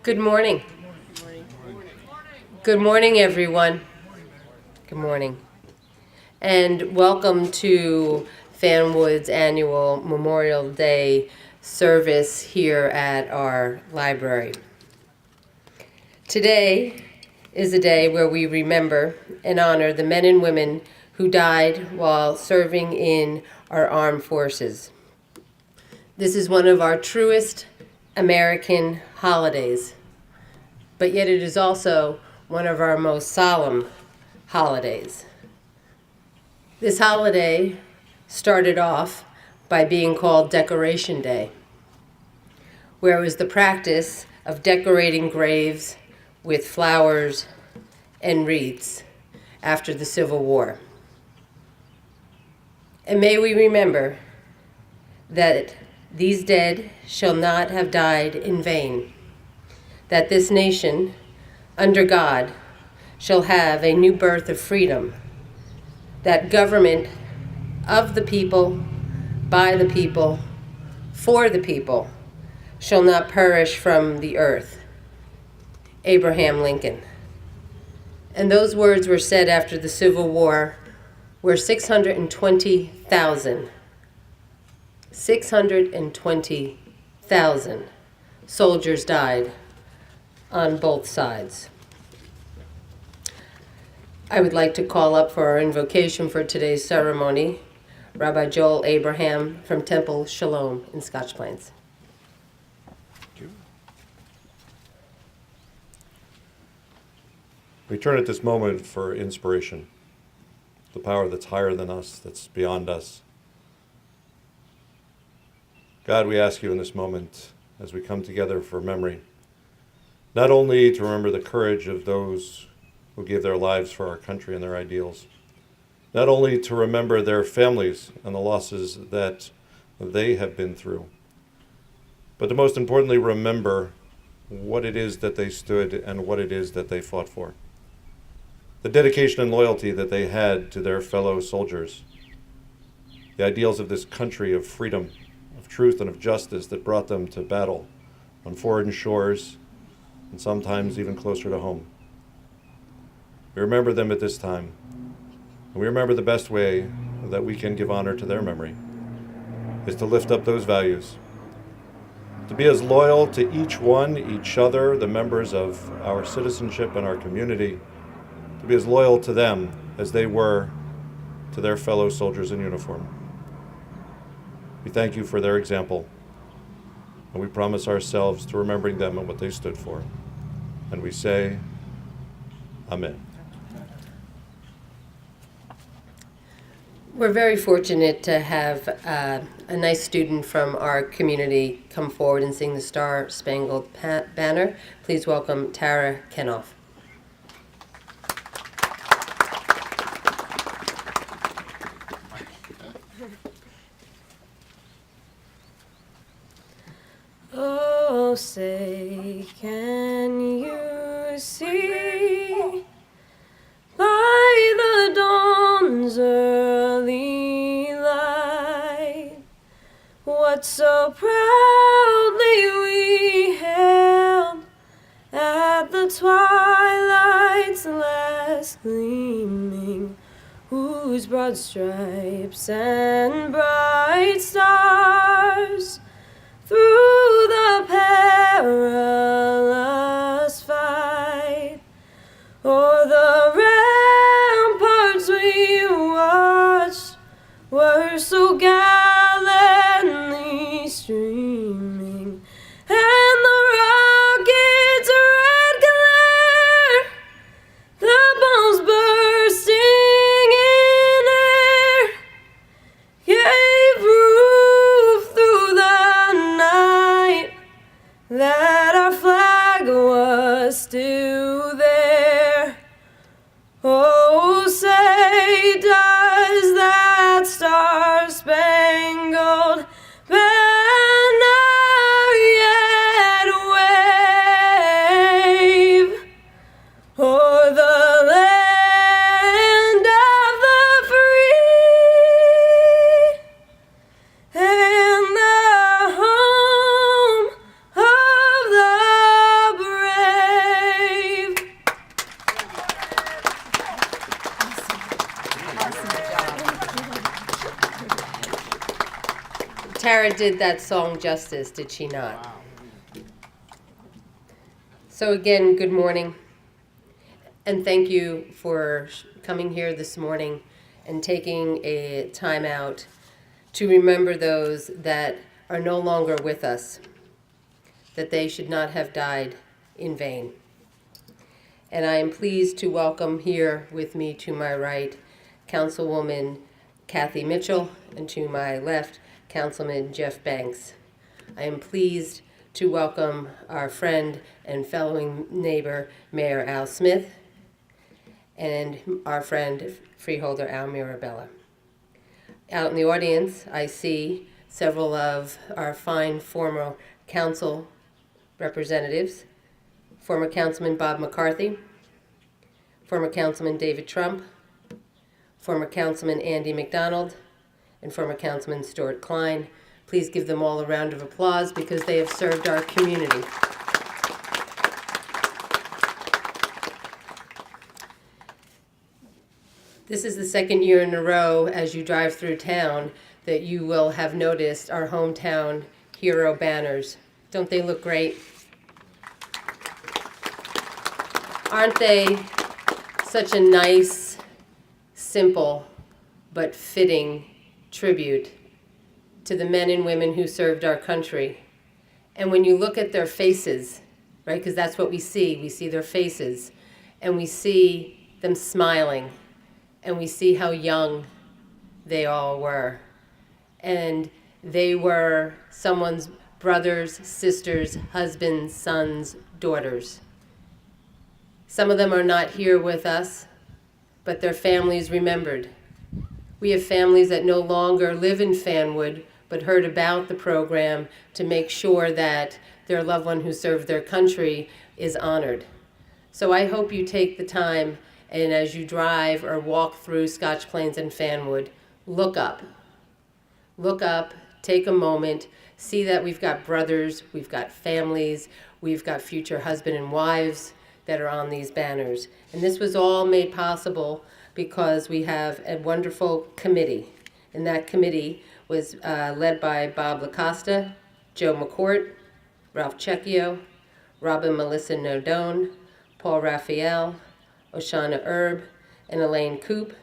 Good morning. Good morning, everyone. Good morning. And welcome to Fanwood's annual Memorial Day service here at our library. Today is a day where we remember and honor the men and women who died while serving in our armed forces. This is one of our truest American holidays, but yet it is also one of our most solemn holidays. This holiday started off by being called Decoration Day, where it was the practice of decorating graves with flowers and wreaths after the Civil War. And may we remember that these dead shall not have died in vain, that this nation, under God, shall have a new birth of freedom, that government of the people, by the people, for the people, shall not perish from the earth. Abraham Lincoln. And those words were said after the Civil War, where 620,000 soldiers died on both sides. I would like to call up for our invocation for today's ceremony, Rabbi Joel Abraham from Temple Shalom in Scotch Plains. We turn at this moment for inspiration, the power that's higher than us, that's beyond us. God, we ask you in this moment, as we come together for memory, not only to remember the courage of those who gave their lives for our country and their ideals, not only to remember their families and the losses that they have been through, but to most importantly remember what it is that they stood and what it is that they fought for. The dedication and loyalty that they had to their fellow soldiers, the ideals of this country of freedom, of truth, and of justice that brought them to battle on foreign shores and sometimes even closer to home. We remember them at this time, and we remember the best way that we can give honor to their memory is to lift up those values, to be as loyal to each one, each other, the members of our citizenship and our community, to be as loyal to them as they were to their fellow soldiers in uniform. We thank you for their example, and we promise ourselves to remembering them and what they stood for. And we say, Amen. We're very fortunate to have a nice student from our community come forward and sing the Star Spangled Banner. Please welcome Tara Kenoff. Oh, say, can you see by the dawn's early light what so proudly we hailed at the twilight's last gleaming, whose broad stripes and bright stars through the perilous fight o'er the ramparts we watched were so gallantly streaming, and the rocket's red glare, the bombs bursting in air, gave proof through the night that our flag was still there. Oh, say, does that star-spangled banner Tara did that song justice, did she not? So again, good morning. And thank you for coming here this morning and taking a time out to remember those that are no longer with us, that they should not have died in vain. And I am pleased to welcome here with me to my right, Councilwoman Kathy Mitchell, and to my left, Councilman Jeff Banks. I am pleased to welcome our friend and fellow neighbor, Mayor Al Smith, and our friend, Freeholder Al Mirabella. Out in the audience, I see several of our fine former council representatives, former Councilman Bob McCarthy, former Councilman David Trump, former Councilman Andy McDonald, and former Councilman Stuart Klein. Please give them all a round of applause because they have served our community. This is the second year in a row as you drive through town that you will have noticed our hometown hero banners. Don't they look great? Aren't they such a nice, simple, but fitting tribute to the men and women who served our country? And when you look at their faces, right, because that's what we see their faces, and we see them smiling, and we see how young they all were. And they were someone's brothers, sisters, husbands, sons, daughters. Some of them are not here with us, but their families remembered. We have families that no longer live in Fanwood, but heard about the program to make sure that their loved one who served their country is honored. So I hope you take the time, and as you drive or walk through Scotch Plains and Fanwood, look up. Look up, take a moment, see that we've got brothers, we've got families, we've got future husband and wives that are on these banners. And this was all made possible because we have a wonderful committee. And that committee was led by Bob LaCosta, Joe McCourt, Ralph Cecchio, Robin Melissa Nodone, Paul Raphael, Oshana Erb, and Elaine Coop,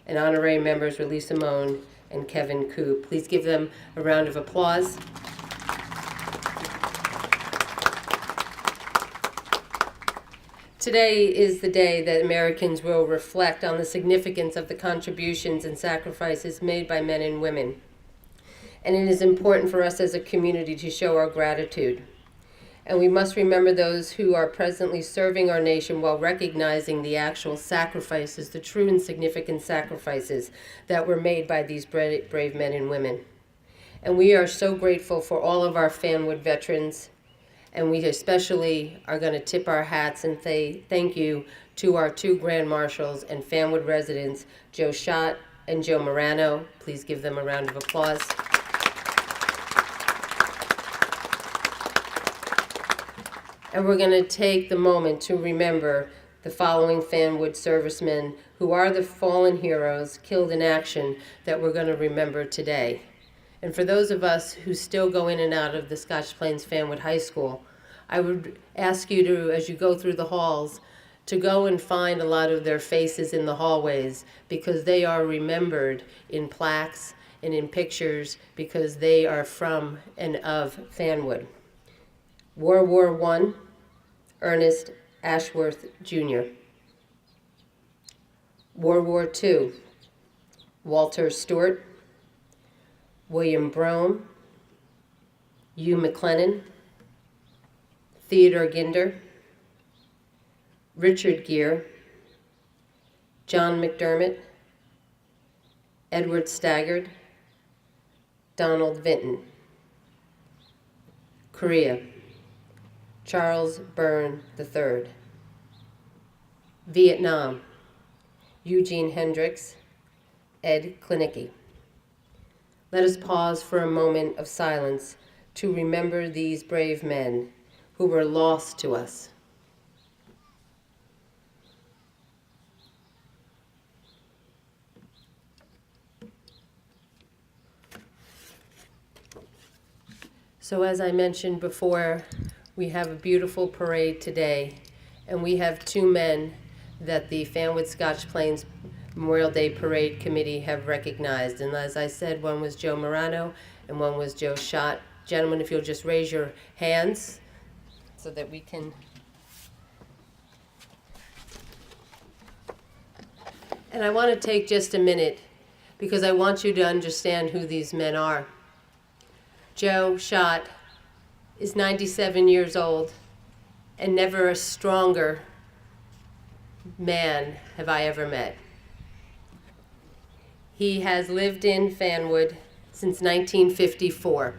and honorary members were Lisa Moan and Kevin Coop. Please give them a round of applause. Today is the day that Americans will reflect on the significance of the contributions and sacrifices made by men and women. And it is important for us as a community to show our gratitude. And we must remember those who are presently serving our nation while recognizing the actual sacrifices, the true and significant sacrifices that were made by these brave men and women. And we are so grateful for all of our Fanwood veterans, and we especially are going to tip our hats and say thank you to our two Grand Marshals and Fanwood residents, Joe Schott and Joe Morano. Please give them a round of applause. And we're going to take the moment to remember the following Fanwood servicemen who are the fallen heroes killed in action that we're going to remember today. And for those of us who still go in and out of the Scotch Plains Fanwood High School, I would ask you to, as you go through the halls, to go and find a lot of their faces in the hallways because they are remembered in plaques and in pictures because they are from and of Fanwood. World War I, Ernest Ashworth Jr. World War II, Walter Stewart, William Brome, Hugh McLennan, Theodore Ginder, Richard Gere, John McDermott, Edward Staggard, Donald Vinton. Korea, Charles Byrne III. Vietnam, Eugene Hendricks, Ed Klinicki. Let us pause for a moment of silence to remember these brave men who were lost to us. So as I mentioned before, we have a beautiful parade today, and we have two men that the Fanwood Scotch Plains Memorial Day Parade Committee have recognized. And as I said, one was Joe Morano and one was Joe Schott. Gentlemen, if you'll just raise your hands so that we can. And I want to take just a minute because I want you to understand who these men are. Joe Schott is 97 years old, and never a stronger man have I ever met. He has lived in Fanwood since 1954.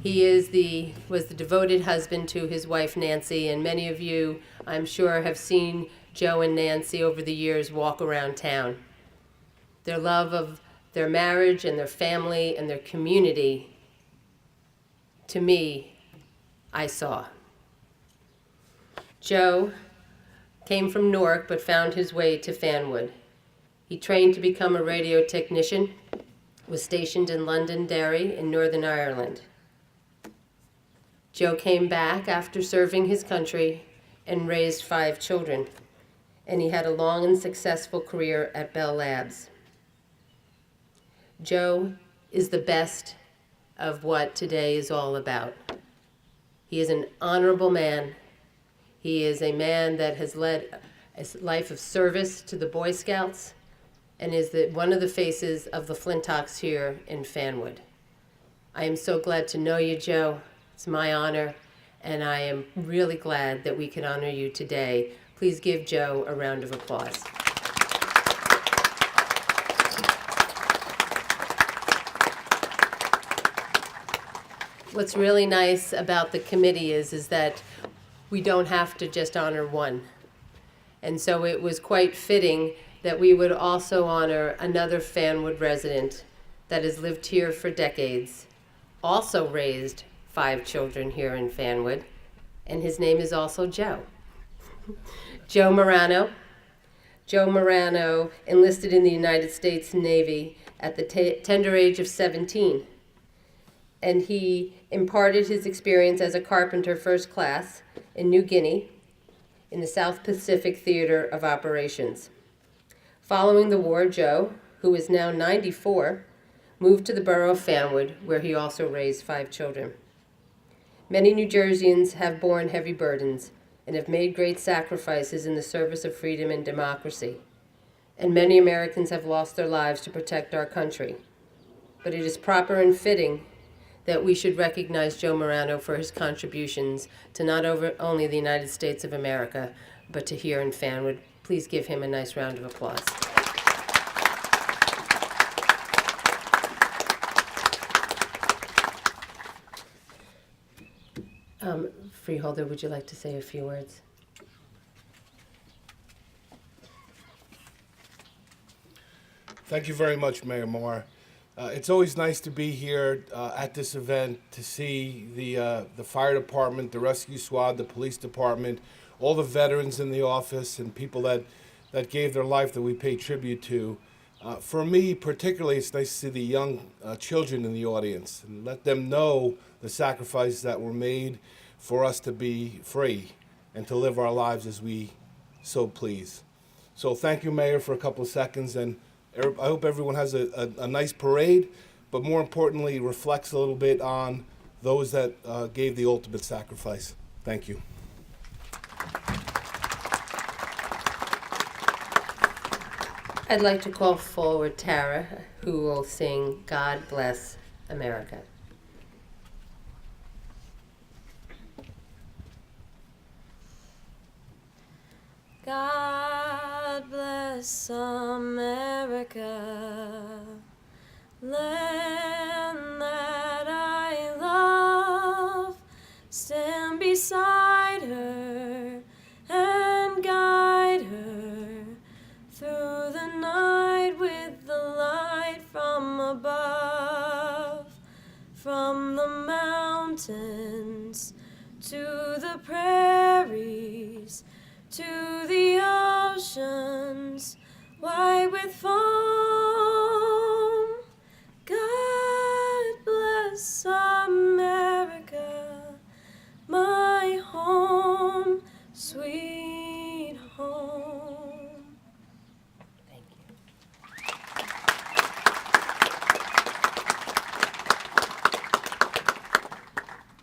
He was the devoted husband to his wife Nancy, and many of you, I'm sure, have seen Joe and Nancy over the years walk around town. Their love of their marriage and their family and their community, to me, I saw. Joe came from Newark but found his way to Fanwood. He trained to become a radio technician, was stationed in Londonderry in Northern Ireland. Joe came back after serving his country and raised 5 children, and he had a long and successful career at Bell Labs. Joe is the best of what today is all about. He is an honorable man. He is a man that has led a life of service to the Boy Scouts and is one of the faces of the Flintox here in Fanwood. I am so glad to know you, Joe. It's my honor, and I am really glad that we can honor you today. Please give Joe a round of applause. What's really nice about the committee is that we don't have to just honor one. And so it was quite fitting that we would also honor another Fanwood resident that has lived here for decades, also raised 5 children here in Fanwood, and his name is also Joe. Joe Morano. Joe Morano enlisted in the United States Navy at the tender age of 17. And he imparted his experience as a carpenter first class in New Guinea in the South Pacific Theater of Operations. Following the war, Joe, who is now 94, moved to the borough of Fanwood, where he also raised 5 children. Many New Jerseyans have borne heavy burdens and have made great sacrifices in the service of freedom and democracy. And many Americans have lost their lives to protect our country. But it is proper and fitting that we should recognize Joe Morano for his contributions to not only the United States of America, but to here in Fanwood. Please give him a nice round of applause. Freeholder, would you like to say a few words? Thank you very much, Mayor Moore. It's always nice to be here at this event to see the fire department, the rescue squad, the police department, all the veterans in the office and people that gave their life that we pay tribute to. For me, particularly, it's nice to see the young children in the audience and let them know the sacrifices that were made for us to be free and to live our lives as we so please. So thank you, Mayor, for a couple of seconds, and I hope everyone has a nice parade, but more importantly, reflects a little bit on those that gave the ultimate sacrifice. Thank you. I'd like to call forward Tara, who will sing God Bless America. God bless America, land that I love. Stand beside her and guide her through the night with the light from above. From the mountains to the prairies, to the oceans white with foam. God bless America.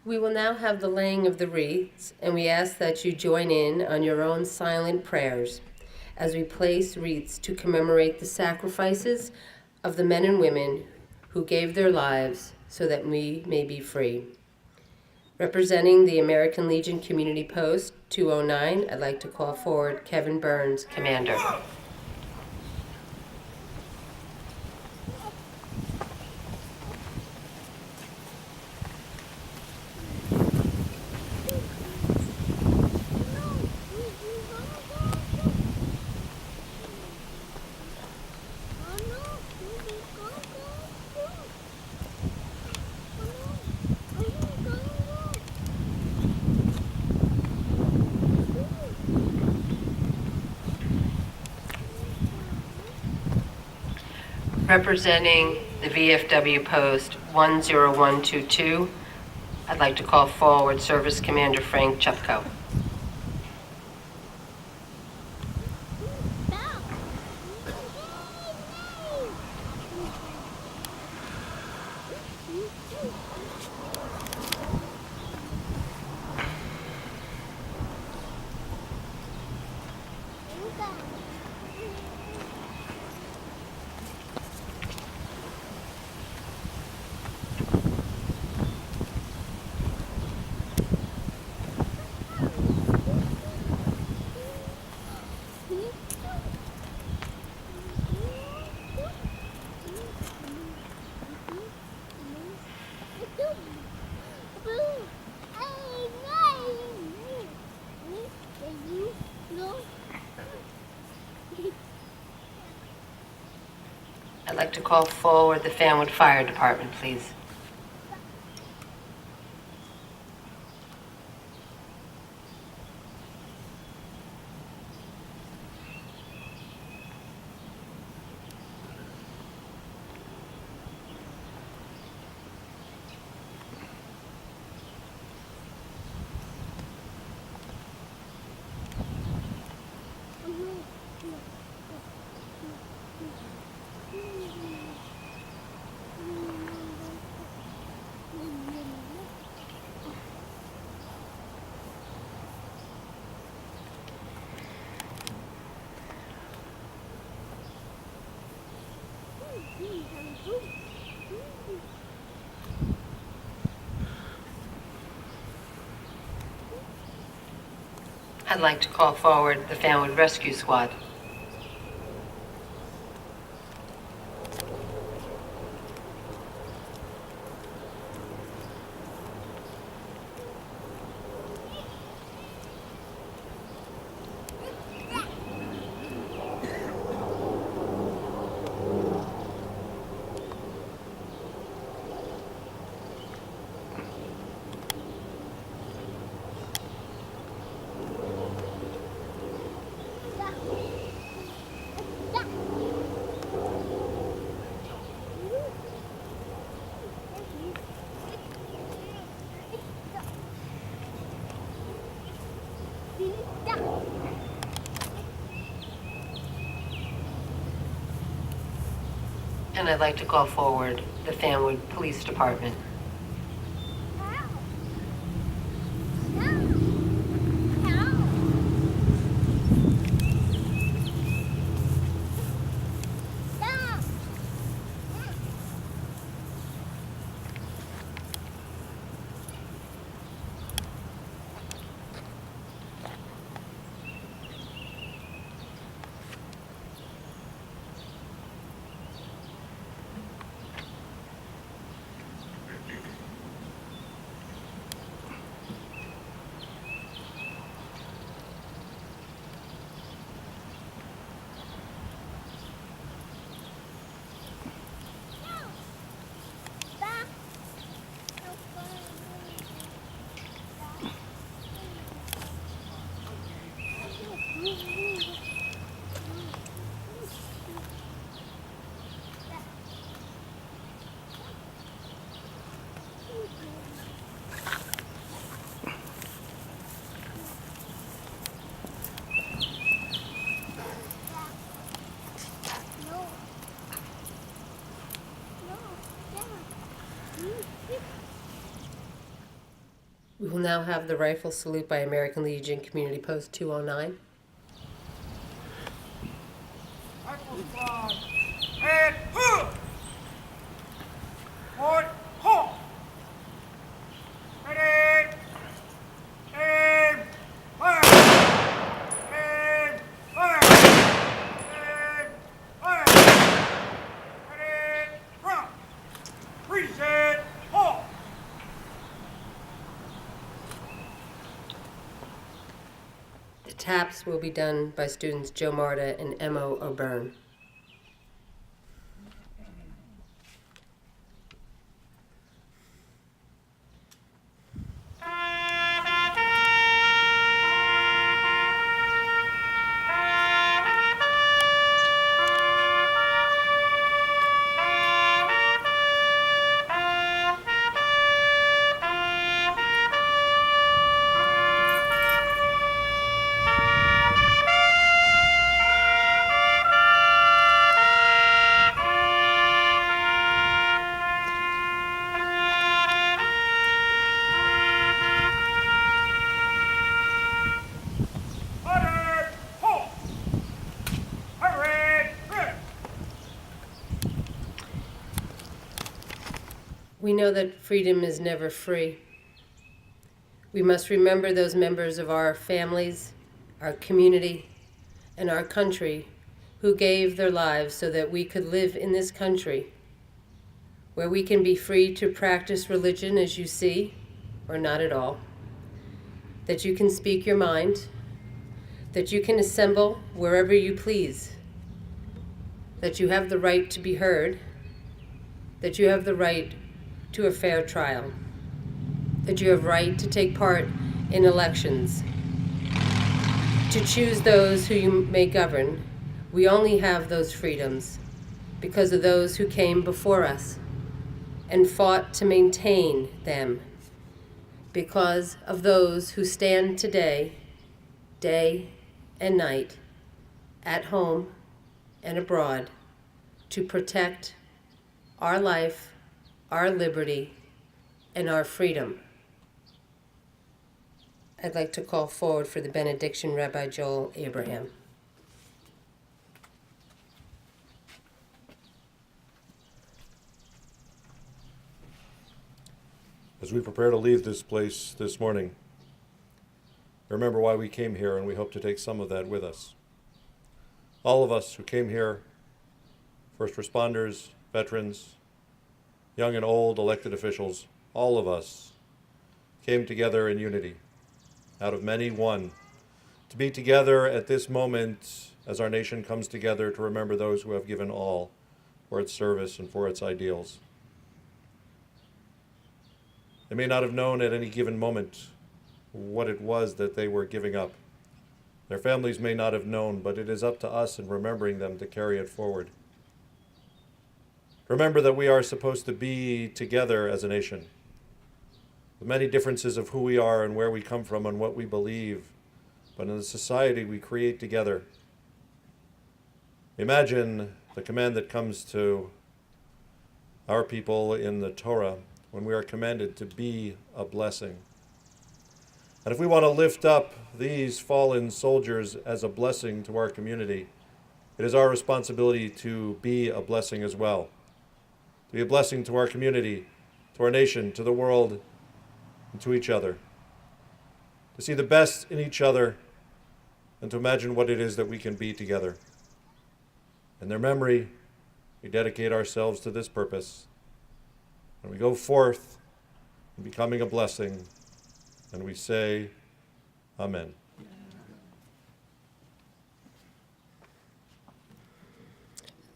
We will now have the laying of the wreaths, and we ask that you join in on your own silent prayers as we place wreaths to commemorate the sacrifices of the men and women who gave their lives so that we may be free. Representing the American Legion Community Post 209, I'd like to call forward Kevin Burns, Commander. Representing the VFW Post 10122, I'd like to call forward Service Commander Frank Chupko. I'd like to call forward the Fanwood Fire Department, please. I'd like to call forward the Fanwood Rescue Squad. And I'd like to call forward the Fanwood Police Department. We will now have the rifle salute by American Legion Community Post 209. Rifle squad, and hook! Point, halt! Ready, aim, fire! Aim, fire! Aim, fire! Ready, drop! Reset, halt! The taps will be done by students Joe Marta and Emo O'Byrne. Order, halt! Hurry, grip! We know that freedom is never free. We must remember those members of our families, our community, and our country who gave their lives so that we could live in this country where we can be free to practice religion as you see, or not at all, that you can speak your mind, that you can assemble wherever you please, that you have the right to be heard, that you have the right to a fair trial, that you have right to take part in elections, to choose those who you may govern. We only have those freedoms because of those who came before us and fought to maintain them, because of those who stand today, day and night, at home and abroad, to protect our life, our liberty, and our freedom. I'd like to call forward for the benediction Rabbi Joel Abraham. As we prepare to leave this place this morning, remember why we came here, and we hope to take some of that with us. All of us who came here, first responders, veterans, young and old, elected officials, all of us came together in unity, out of many one, to be together at this moment as our nation comes together to remember those who have given all for its service and for its ideals. They may not have known at any given moment what it was that they were giving up. Their families may not have known, but it is up to us in remembering them to carry it forward. Remember that we are supposed to be together as a nation, with many differences of who we are and where we come from and what we believe, but in the society we create together. Imagine the command that comes to our people in the Torah when we are commanded to be a blessing. And if we want to lift up these fallen soldiers as a blessing to our community, it is our responsibility to be a blessing as well. To be a blessing to our community, to our nation, to the world, and to each other. To see the best in each other and to imagine what it is that we can be together. In their memory, we dedicate ourselves to this purpose. And we go forth in becoming a blessing, and we say, Amen.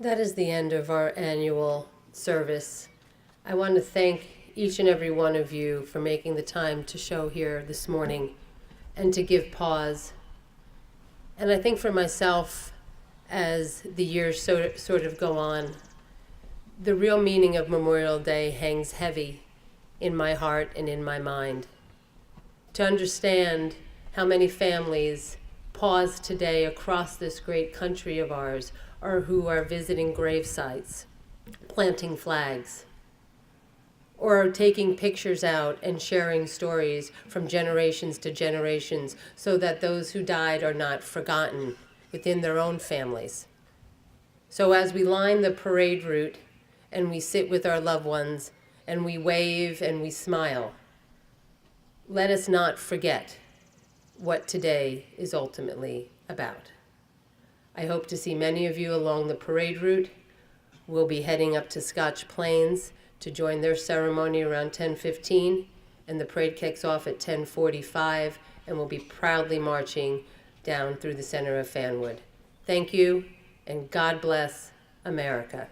That is the end of our annual service. I want to thank each and every one of you for making the time to show here this morning and to give pause. And I think for myself, as the years sort of go on, the real meaning of Memorial Day hangs heavy in my heart and in my mind. To understand how many families pause today across this great country of ours, or who are visiting grave sites, planting flags, or taking pictures out and sharing stories from generations to generations so that those who died are not forgotten within their own families. So as we line the parade route and we sit with our loved ones and we wave and we smile, let us not forget what today is ultimately about. I hope to see many of you along the parade route. We'll be heading up to Scotch Plains to join their ceremony around 10:15, and the parade kicks off at 10:45, and we'll be proudly marching down through the center of Fanwood. Thank you, and God bless America.